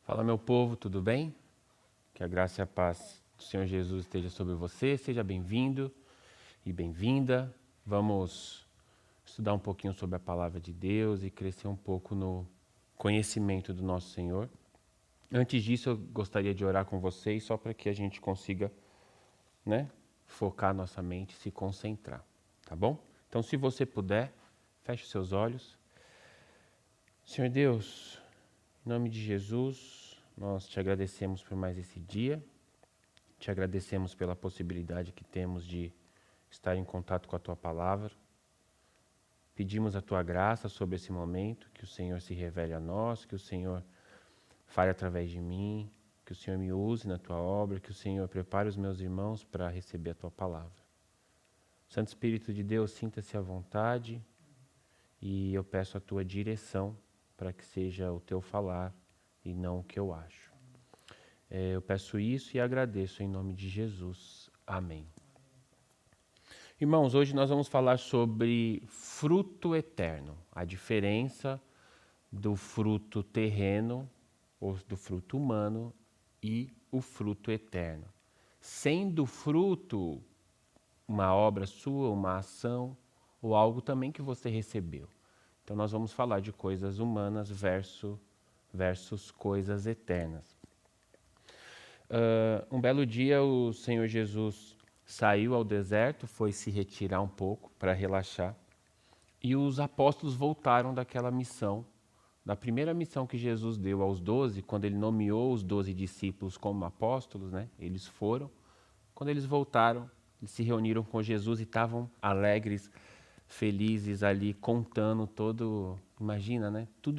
Fala, meu povo, tudo bem? Que a graça e a paz do Senhor Jesus esteja sobre você. Seja bem-vindo e bem-vinda. Vamos estudar um pouquinho sobre a palavra de Deus e crescer um pouco no conhecimento do nosso Senhor. Antes disso, eu gostaria de orar com vocês só para que a gente consiga, focar nossa mente, se concentrar, tá bom? Então, se você puder, feche os seus olhos. Senhor Deus, em nome de Jesus, nós te agradecemos por mais esse dia, te agradecemos pela possibilidade que temos de estar em contato com a Tua Palavra. Pedimos a Tua graça sobre esse momento, que o Senhor se revele a nós, que o Senhor fale através de mim, que o Senhor me use na Tua obra, que o Senhor prepare os meus irmãos para receber a Tua Palavra. Santo Espírito de Deus, sinta-se à vontade e eu peço a Tua direção para que seja o Teu falar e não o que eu acho. Eu peço isso e agradeço em nome de Jesus. Amém. Irmãos, hoje nós vamos falar sobre fruto eterno, a diferença do fruto terreno, ou do fruto humano, e o fruto eterno. Sendo fruto uma obra sua, uma ação, ou algo também que você recebeu. Então nós vamos falar de coisas humanas versus coisas eternas. Um belo dia o Senhor Jesus saiu ao deserto, foi se retirar um pouco para relaxar, e os apóstolos voltaram daquela missão, da primeira missão que Jesus deu aos 12, quando ele nomeou os 12 discípulos como apóstolos, eles foram. Quando eles voltaram, eles se reuniram com Jesus e estavam alegres, felizes ali, contando tudo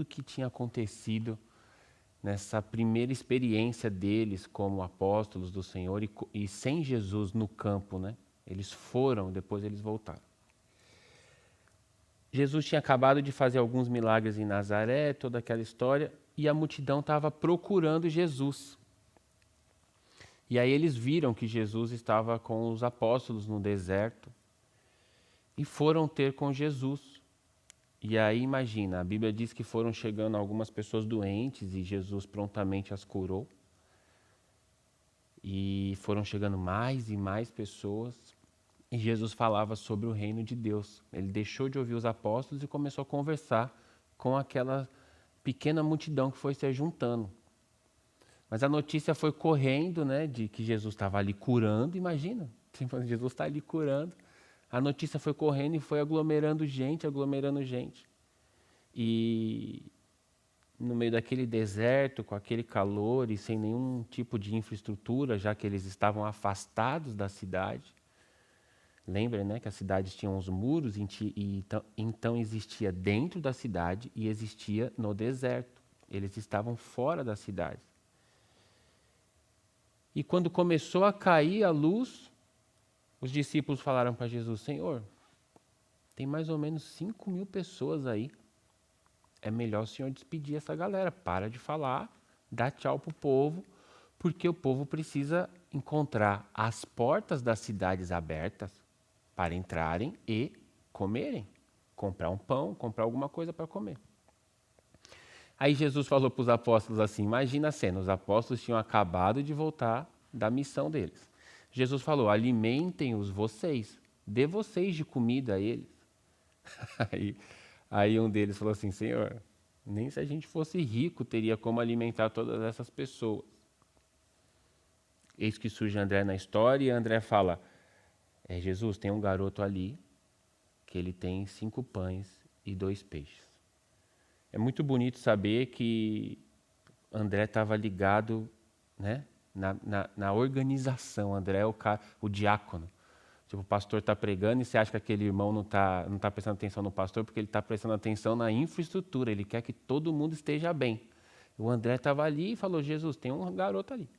que tinha acontecido nessa primeira experiência deles como apóstolos do Senhor e sem Jesus no campo, Eles foram, depois eles voltaram. Jesus tinha acabado de fazer alguns milagres em Nazaré, toda aquela história, e a multidão estava procurando Jesus. E aí eles viram que Jesus estava com os apóstolos no deserto e foram ter com Jesus. E aí imagina, a Bíblia diz que foram chegando algumas pessoas doentes e Jesus prontamente as curou. E foram chegando mais e mais pessoas e Jesus falava sobre o reino de Deus. Ele deixou de ouvir os apóstolos e começou a conversar com aquela pequena multidão que foi se juntando. Mas a notícia foi correndo, de que Jesus estava ali curando, imagina, Jesus está ali curando. A notícia foi correndo e foi aglomerando gente. E no meio daquele deserto, com aquele calor e sem nenhum tipo de infraestrutura, já que eles estavam afastados da cidade. Lembra, que as cidades tinham os muros, então existia dentro da cidade e existia no deserto. Eles estavam fora da cidade. E quando começou a cair a luz, os discípulos falaram para Jesus: Senhor, tem mais ou menos 5.000 pessoas aí. É melhor o Senhor despedir essa galera. Para de falar, dá tchau para o povo, porque o povo precisa encontrar as portas das cidades abertas para entrarem e comerem. Comprar um pão, comprar alguma coisa para comer. Aí Jesus falou para os apóstolos assim, imagina a cena, os apóstolos tinham acabado de voltar da missão deles. Jesus falou: alimentem-os vocês, dê vocês de comida a eles. Aí um deles falou assim: Senhor, nem se a gente fosse rico teria como alimentar todas essas pessoas. Eis que surge André na história e André fala: Jesus, tem um garoto ali que ele tem 5 pães e 2 peixes. É muito bonito saber que André estava ligado, na organização. André é o diácono. Tipo, o pastor está pregando e você acha que aquele irmão não tá prestando atenção no pastor porque ele está prestando atenção na infraestrutura. Ele quer que todo mundo esteja bem. O André estava ali e falou: Jesus, tem um garoto ali.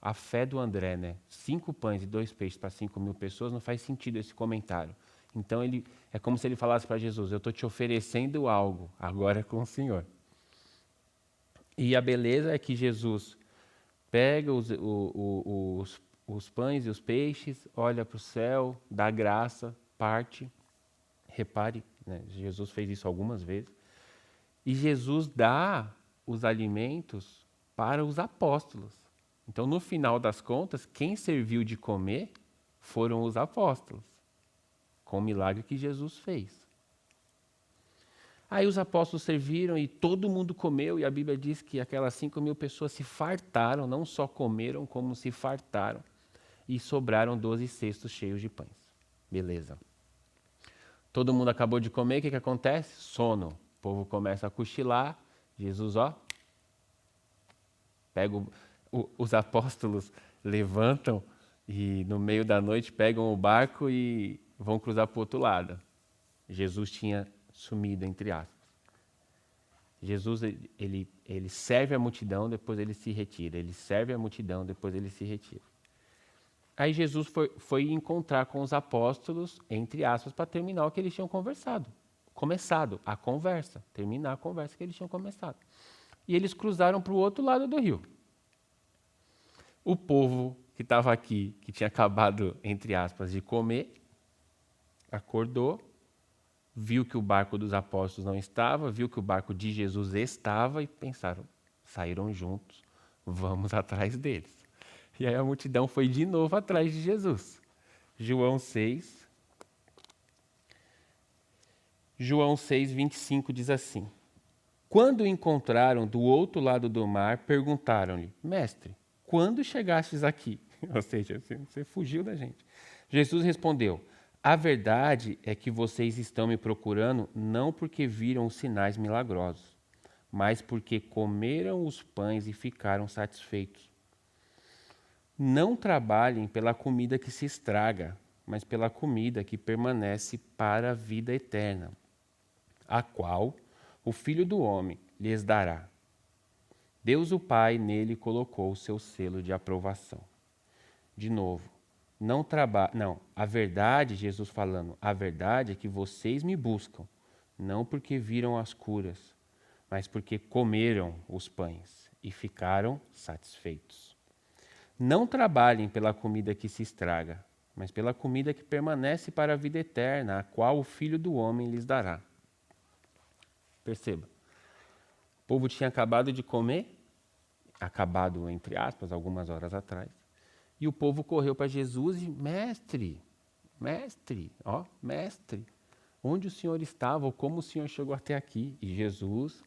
A fé do André, 5 pães e 2 peixes para 5.000 pessoas, não faz sentido esse comentário. Então é como se ele falasse para Jesus: eu estou te oferecendo algo, agora é com o Senhor. E a beleza é que Jesus pega os pães e os peixes, olha para o céu, dá graça, parte. Repare, Jesus fez isso algumas vezes. E Jesus dá os alimentos para os apóstolos. Então, no final das contas, quem serviu de comer foram os apóstolos, com o milagre que Jesus fez. Aí os apóstolos serviram e todo mundo comeu, e a Bíblia diz que aquelas 5.000 pessoas se fartaram, não só comeram, como se fartaram. E sobraram 12 cestos cheios de pães. Beleza. Todo mundo acabou de comer, o que acontece? Sono. O povo começa a cochilar. Jesus, pega os apóstolos levantam e no meio da noite pegam o barco e vão cruzar para o outro lado. Jesus tinha sumido, entre aspas. Jesus, ele serve a multidão, depois ele se retira. Ele serve a multidão, depois ele se retira. Aí Jesus foi encontrar com os apóstolos, entre aspas, para terminar o que eles tinham começado a conversa, terminar a conversa que eles tinham começado. E eles cruzaram para o outro lado do rio. O povo que estava aqui, que tinha acabado, entre aspas, de comer, acordou, viu que o barco dos apóstolos não estava, viu que o barco de Jesus estava e pensaram, saíram juntos, vamos atrás deles. E aí a multidão foi de novo atrás de Jesus. João 6, 25 diz assim: Quando o encontraram do outro lado do mar, perguntaram-lhe, Mestre, quando chegastes aqui? Ou seja, você fugiu da gente. Jesus respondeu, a verdade é que vocês estão me procurando não porque viram os sinais milagrosos, mas porque comeram os pães e ficaram satisfeitos. Não trabalhem pela comida que se estraga, mas pela comida que permanece para a vida eterna, a qual o Filho do Homem lhes dará. Deus o Pai nele colocou o seu selo de aprovação. De novo, a verdade, Jesus falando, a verdade é que vocês me buscam, não porque viram as curas, mas porque comeram os pães e ficaram satisfeitos. Não trabalhem pela comida que se estraga, mas pela comida que permanece para a vida eterna, a qual o Filho do Homem lhes dará. Perceba, o povo tinha acabado de comer, acabado entre aspas, algumas horas atrás, e o povo correu para Jesus e, mestre, onde o senhor estava ou como o senhor chegou até aqui? E Jesus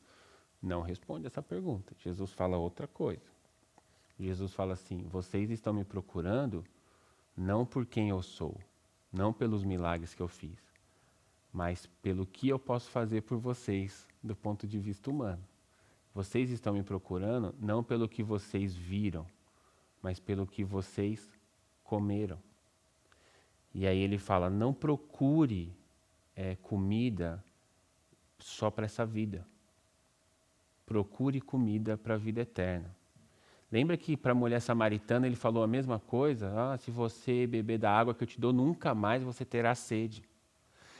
não responde essa pergunta, Jesus fala outra coisa. Jesus fala assim, vocês estão me procurando não por quem eu sou, não pelos milagres que eu fiz, mas pelo que eu posso fazer por vocês do ponto de vista humano. Vocês estão me procurando não pelo que vocês viram, mas pelo que vocês comeram. E aí ele fala, não procure comida só para essa vida. Procure comida para a vida eterna. Lembra que para a mulher samaritana ele falou a mesma coisa? Se você beber da água que eu te dou, nunca mais você terá sede.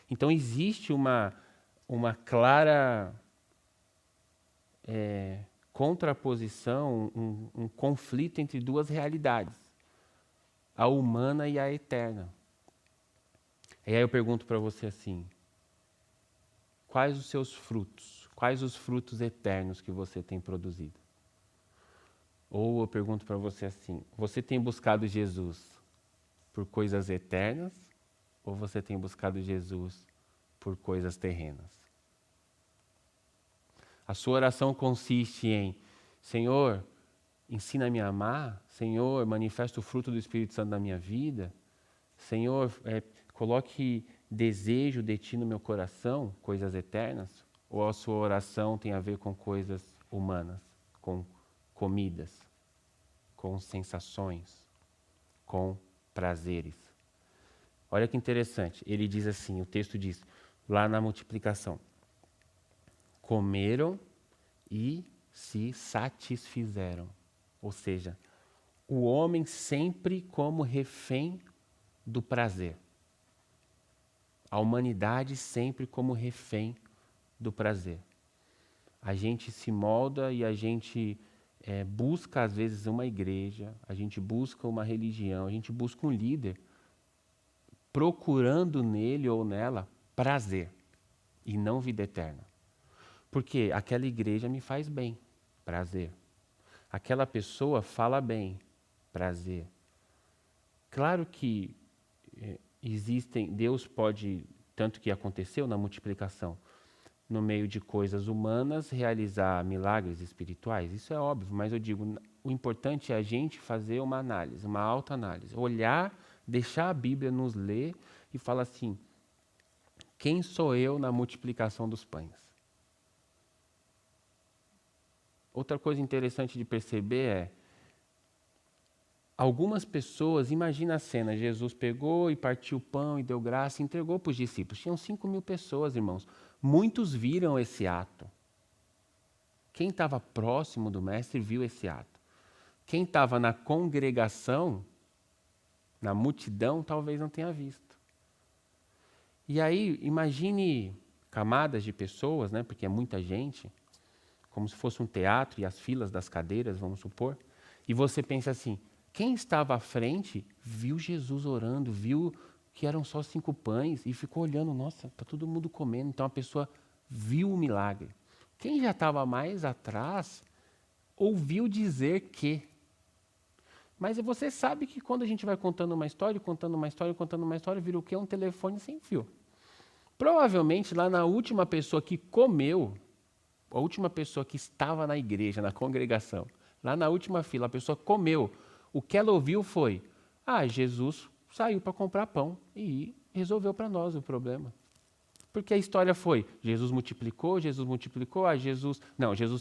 Então existe uma clara contraposição, um conflito entre duas realidades, a humana e a eterna. E aí eu pergunto para você assim, quais os seus frutos? Quais os frutos eternos que você tem produzido? Ou eu pergunto para você assim, você tem buscado Jesus por coisas eternas ou você tem buscado Jesus por coisas terrenas? A sua oração consiste em, Senhor, ensina-me a amar, Senhor, manifesta o fruto do Espírito Santo na minha vida, Senhor, coloque desejo de Ti no meu coração, coisas eternas, ou a sua oração tem a ver com coisas humanas, com comidas, com sensações, com prazeres. Olha que interessante, ele diz assim, o texto diz, lá na multiplicação, comeram e se satisfizeram. Ou seja, o homem sempre como refém do prazer. A humanidade sempre como refém do prazer. A gente se molda e a gente busca, às vezes, uma igreja, a gente busca uma religião, a gente busca um líder, procurando nele ou nela prazer e não vida eterna. Porque aquela igreja me faz bem, prazer. aquela pessoa fala bem, prazer. Claro que Deus pode, tanto que aconteceu na multiplicação, no meio de coisas humanas, realizar milagres espirituais, isso é óbvio, mas eu digo, o importante é a gente fazer uma análise, uma autoanálise, olhar, deixar a Bíblia nos ler e falar assim, quem sou eu na multiplicação dos pães? Outra coisa interessante de perceber é, algumas pessoas, imagina a cena, Jesus pegou e partiu o pão e deu graça e entregou para os discípulos. Tinham 5.000 pessoas, irmãos. Muitos viram esse ato. Quem estava próximo do mestre viu esse ato. Quem estava na congregação, na multidão, talvez não tenha visto. E aí, imagine camadas de pessoas, né, porque é muita gente, como se fosse um teatro e as filas das cadeiras, vamos supor, e você pensa assim, quem estava à frente viu Jesus orando, viu que eram só 5 pães e ficou olhando, nossa, está todo mundo comendo. Então a pessoa viu o milagre. Quem já estava mais atrás ouviu dizer que. Mas você sabe que quando a gente vai contando uma história, vira o quê? Um telefone sem fio. Provavelmente lá na última pessoa que comeu, a última pessoa que estava na igreja, na congregação, lá na última fila, a pessoa comeu. O que ela ouviu foi, Jesus saiu para comprar pão e resolveu para nós o problema. Porque a história foi, Jesus multiplicou, Jesus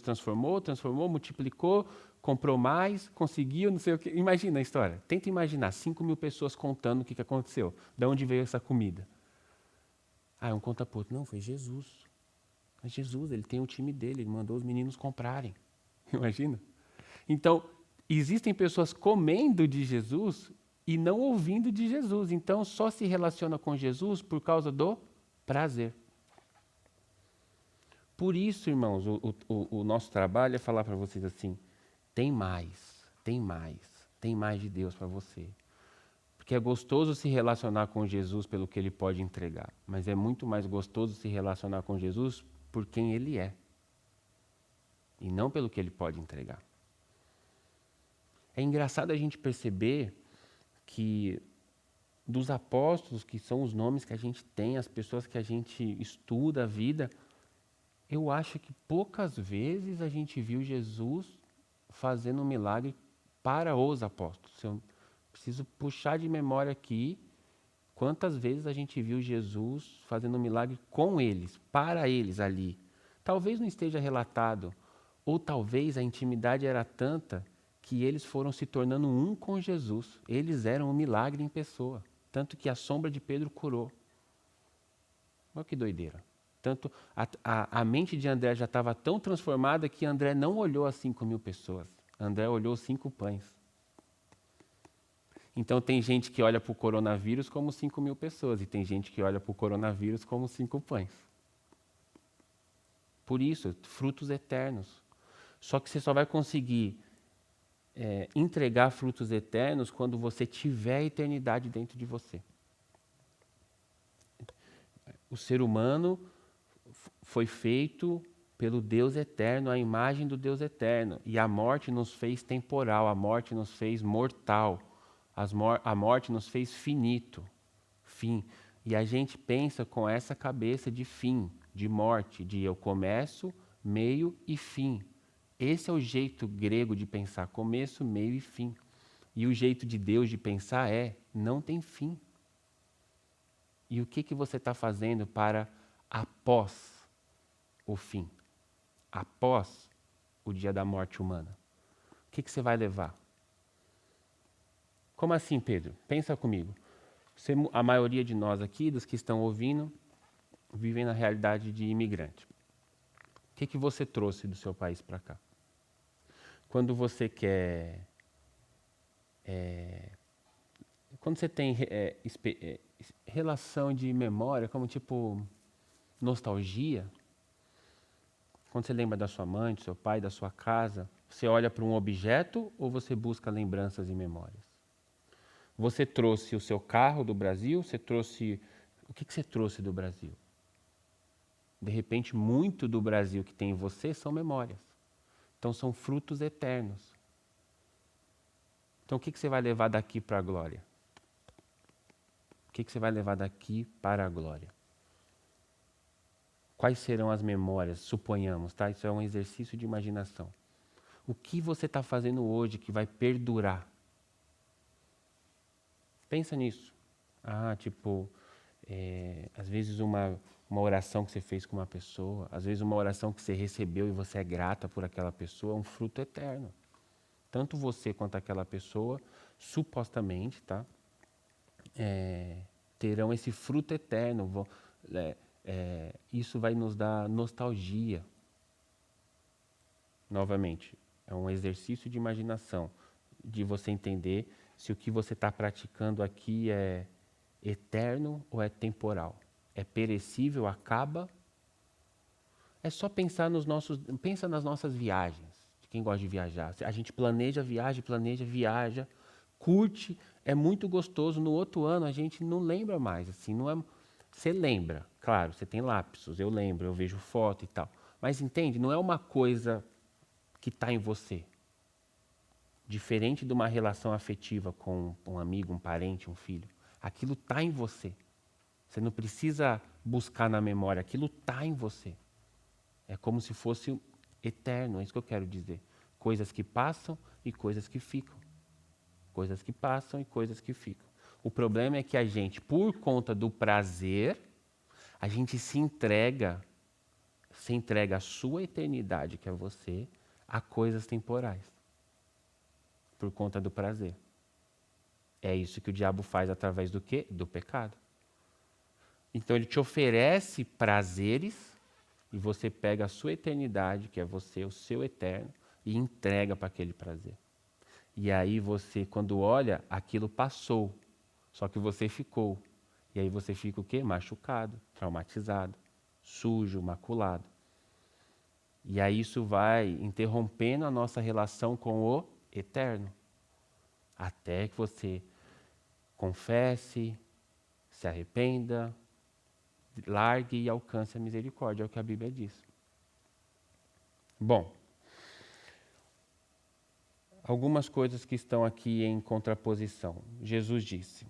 transformou, multiplicou, comprou mais, conseguiu, não sei o quê. Imagina a história, tenta imaginar, 5.000 pessoas contando o que aconteceu, de onde veio essa comida. Um conta para o outro, não, foi Jesus. Mas Jesus, ele tem o time dele, ele mandou os meninos comprarem. Imagina? Então, existem pessoas comendo de Jesus e não ouvindo de Jesus. Então, só se relaciona com Jesus por causa do prazer. Por isso, irmãos, o nosso trabalho é falar para vocês assim, tem mais de Deus para você. Porque é gostoso se relacionar com Jesus pelo que ele pode entregar, mas é muito mais gostoso se relacionar com Jesus por quem ele é, e não pelo que ele pode entregar. É engraçado a gente perceber que dos apóstolos, que são os nomes que a gente tem, as pessoas que a gente estuda a vida, eu acho que poucas vezes a gente viu Jesus fazendo um milagre para os apóstolos. Eu preciso puxar de memória aqui quantas vezes a gente viu Jesus fazendo um milagre com eles, para eles ali. Talvez não esteja relatado, ou talvez a intimidade era tanta que eles foram se tornando um com Jesus. Eles eram um milagre em pessoa. Tanto que a sombra de Pedro curou. Olha que doideira. Tanto a mente de André já estava tão transformada que André não olhou as 5.000 pessoas. André olhou 5 pães. Então tem gente que olha para o coronavírus como 5.000 pessoas e tem gente que olha para o coronavírus como 5 pães. Por isso, frutos eternos. Só que você só vai conseguir entregar frutos eternos quando você tiver a eternidade dentro de você. O ser humano foi feito pelo Deus eterno, a imagem do Deus eterno. E a morte nos fez temporal, a morte nos fez mortal, a morte nos fez finito, fim. E a gente pensa com essa cabeça de fim, de morte, de eu começo, meio e fim. Esse é o jeito grego de pensar, começo, meio e fim. E o jeito de Deus de pensar não tem fim. E o que você está fazendo para após o fim? Após o dia da morte humana? O que você vai levar? Como assim, Pedro? Pensa comigo. A maioria de nós aqui, dos que estão ouvindo, vivem na realidade de imigrante. O que você trouxe do seu país para cá? Quando você quer... quando você tem relação de memória, como tipo nostalgia, quando você lembra da sua mãe, do seu pai, da sua casa, você olha para um objeto ou você busca lembranças e memórias? Você trouxe o seu carro do Brasil? O que você trouxe do Brasil? De repente, muito do Brasil que tem em você são memórias. Então, são frutos eternos. Então, o que você vai levar daqui para a glória? O que você vai levar daqui para a glória? Quais serão as memórias, suponhamos, tá? Isso é um exercício de imaginação. O que você está fazendo hoje que vai perdurar? Pensa nisso. Às vezes uma oração que você fez com uma pessoa, às vezes uma oração que você recebeu e você é grata por aquela pessoa, é um fruto eterno. Tanto você quanto aquela pessoa, supostamente, tá? Terão esse fruto eterno. Isso vai nos dar nostalgia. Novamente, é um exercício de imaginação, de você entender se o que você está praticando aqui é eterno ou é temporal. É perecível, acaba. É só pensar pensa nas nossas viagens, de quem gosta de viajar. A gente planeja viagem, viaja, curte, é muito gostoso. No outro ano a gente não lembra mais, assim, não é. Você lembra, claro, você tem lapsos, eu lembro, eu vejo foto e tal. Mas entende, não é uma coisa que está em você. Diferente de uma relação afetiva com um amigo, um parente, um filho. Aquilo está em você. Você não precisa buscar na memória, aquilo está em você. É como se fosse eterno, é isso que eu quero dizer. Coisas que passam e coisas que ficam. Coisas que passam e coisas que ficam. O problema é que a gente, por conta do prazer, a gente se entrega a sua eternidade, que é você, a coisas temporais. Por conta do prazer. É isso que o diabo faz através do quê? Do pecado. Então ele te oferece prazeres e você pega a sua eternidade, que é você, o seu eterno, e entrega para aquele prazer. E aí você, quando olha, aquilo passou, só que você ficou. E aí você fica o quê? Machucado, traumatizado, sujo, maculado. E aí isso vai interrompendo a nossa relação com o eterno. Até que você confesse, se arrependa, largue e alcance a misericórdia, é o que a Bíblia diz. Bom, algumas coisas que estão aqui em contraposição. Jesus disse: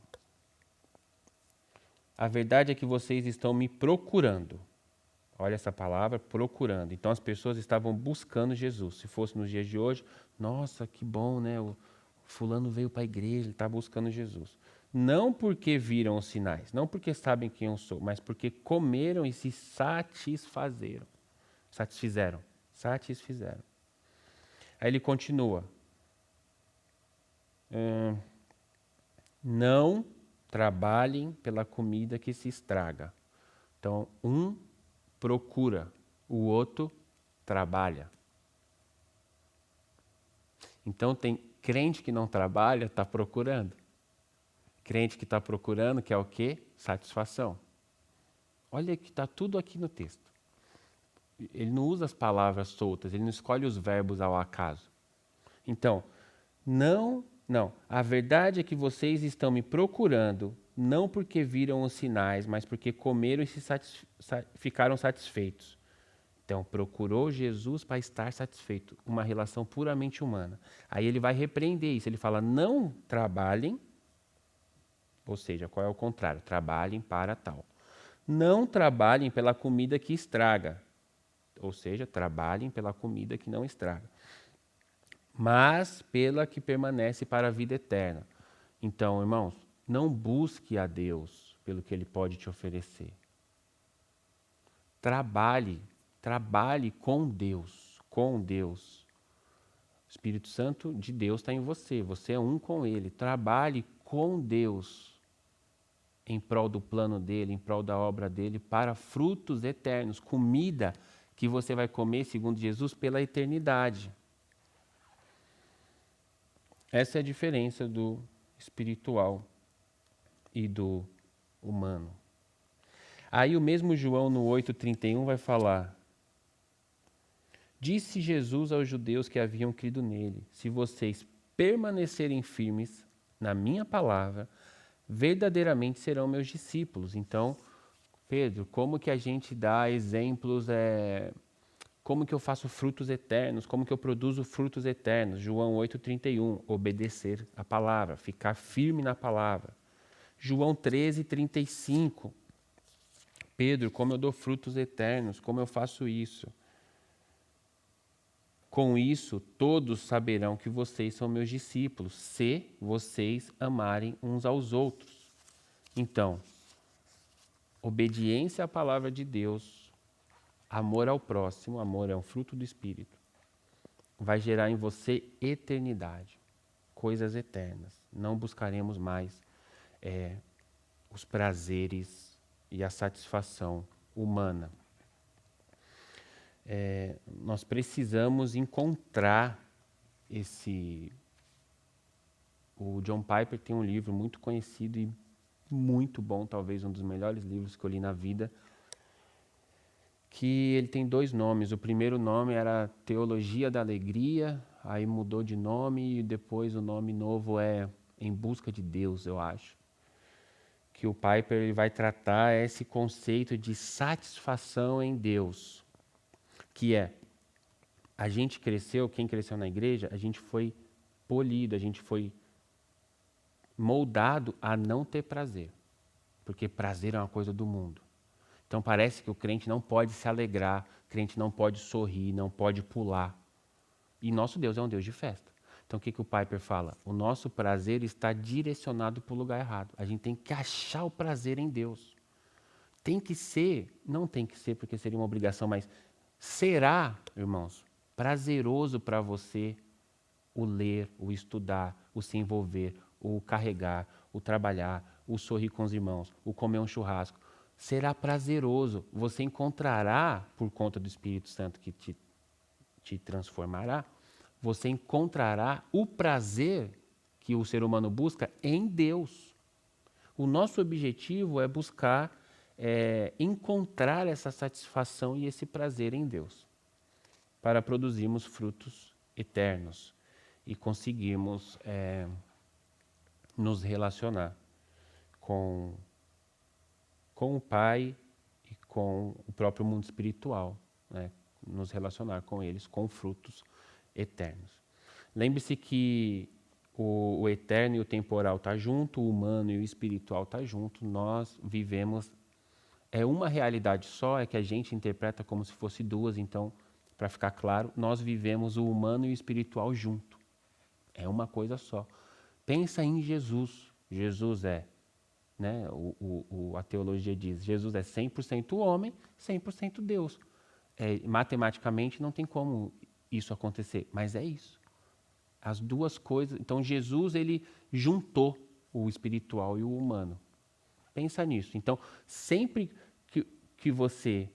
a verdade é que vocês estão me procurando. Olha essa palavra, procurando. Então as pessoas estavam buscando Jesus. Se fosse nos dias de hoje, nossa, que bom, né? O fulano veio para a igreja, ele está buscando Jesus. Não porque viram os sinais, não porque sabem quem eu sou, mas porque comeram e se satisfizeram. Aí ele continua. Não trabalhem pela comida que se estraga. Então, um procura, o outro trabalha. Então, tem crente que não trabalha, está procurando. Crente que está procurando quer o quê? Satisfação. Olha que está tudo aqui no texto. Ele não usa as palavras soltas, ele não escolhe os verbos ao acaso. Então, não. A verdade é que vocês estão me procurando, não porque viram os sinais, mas porque comeram e ficaram satisfeitos. Então, procurou Jesus para estar satisfeito. Uma relação puramente humana. Aí ele vai repreender isso. Ele fala, não trabalhem. Ou seja, qual é o contrário? Trabalhem para tal. Não trabalhem pela comida que estraga. Ou seja, trabalhem pela comida que não estraga. Mas pela que permanece para a vida eterna. Então, irmãos, não busque a Deus pelo que Ele pode te oferecer. Trabalhe com Deus, O Espírito Santo de Deus está em você, você é um com Ele. Trabalhe com Deus em prol do plano dEle, em prol da obra dEle, para frutos eternos, comida que você vai comer, segundo Jesus, pela eternidade. Essa é a diferença do espiritual e do humano. Aí o mesmo João no 8,31 vai falar: disse Jesus aos judeus que haviam crido nele: se vocês permanecerem firmes na minha palavra, verdadeiramente serão meus discípulos. Então, Pedro, como que a gente dá exemplos Como que eu faço frutos eternos? Como que eu produzo frutos eternos? João 8,31, obedecer a palavra, ficar firme na palavra. João 13,35, Pedro, como eu dou frutos eternos? Como eu faço isso? Com isso, todos saberão que vocês são meus discípulos, se vocês amarem uns aos outros. Então, obediência à palavra de Deus, amor ao próximo, amor é um fruto do Espírito, vai gerar em você eternidade, coisas eternas. Não buscaremos mais os prazeres e a satisfação humana. Nós precisamos encontrar esse... O John Piper tem um livro muito conhecido e muito bom, talvez um dos melhores livros que eu li na vida, que ele tem 2 nomes. O primeiro nome era Teologia da Alegria, aí mudou de nome e depois o nome novo é Em Busca de Deus, eu acho. Que o Piper ele vai tratar esse conceito de satisfação em Deus, que é, a gente cresceu, quem cresceu na igreja, a gente foi polido, a gente foi moldado a não ter prazer, porque prazer é uma coisa do mundo. Então parece que o crente não pode se alegrar, o crente não pode sorrir, não pode pular. E nosso Deus é um Deus de festa. Então o que o Piper fala? O nosso prazer está direcionado para o lugar errado. A gente tem que achar o prazer em Deus. Tem que ser, não tem que ser porque seria uma obrigação, mas será, irmãos, prazeroso para você o ler, o estudar, o se envolver, o carregar, o trabalhar, o sorrir com os irmãos, o comer um churrasco. Será prazeroso. Você encontrará, por conta do Espírito Santo que te transformará, você encontrará o prazer que o ser humano busca em Deus. O nosso objetivo é buscar, encontrar essa satisfação e esse prazer em Deus, para produzirmos frutos eternos e conseguirmos nos relacionar com o Pai e com o próprio mundo espiritual, né? Nos relacionar com eles com frutos eternos. Lembre-se que o eterno e o temporal estão junto, o humano e o espiritual estão junto. Nós vivemos, uma realidade só, é que a gente interpreta como se fosse 2, então, para ficar claro, nós vivemos o humano e o espiritual junto. É uma coisa só. Pensa em Jesus. Jesus né? A teologia diz, Jesus é 100% homem, 100% Deus. Matematicamente não tem como isso acontecer, mas é isso. As 2 coisas. Então Jesus ele juntou o espiritual e o humano. Pensa nisso. Então sempre que você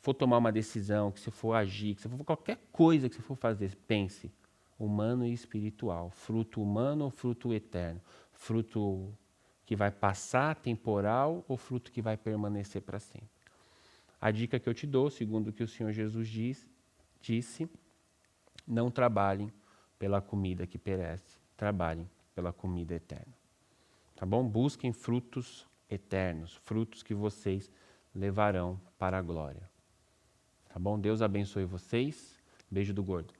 for tomar uma decisão, que você for agir, que você for qualquer coisa que você for fazer, pense humano e espiritual, fruto humano ou fruto eterno, fruto que vai passar, temporal, ou fruto que vai permanecer para sempre. A dica que eu te dou, segundo o que o Senhor Jesus disse, não trabalhem pela comida que perece, trabalhem pela comida eterna. Tá bom? Busquem frutos eternos, frutos que vocês levarão para a glória. Tá bom? Deus abençoe vocês. Beijo do gordo.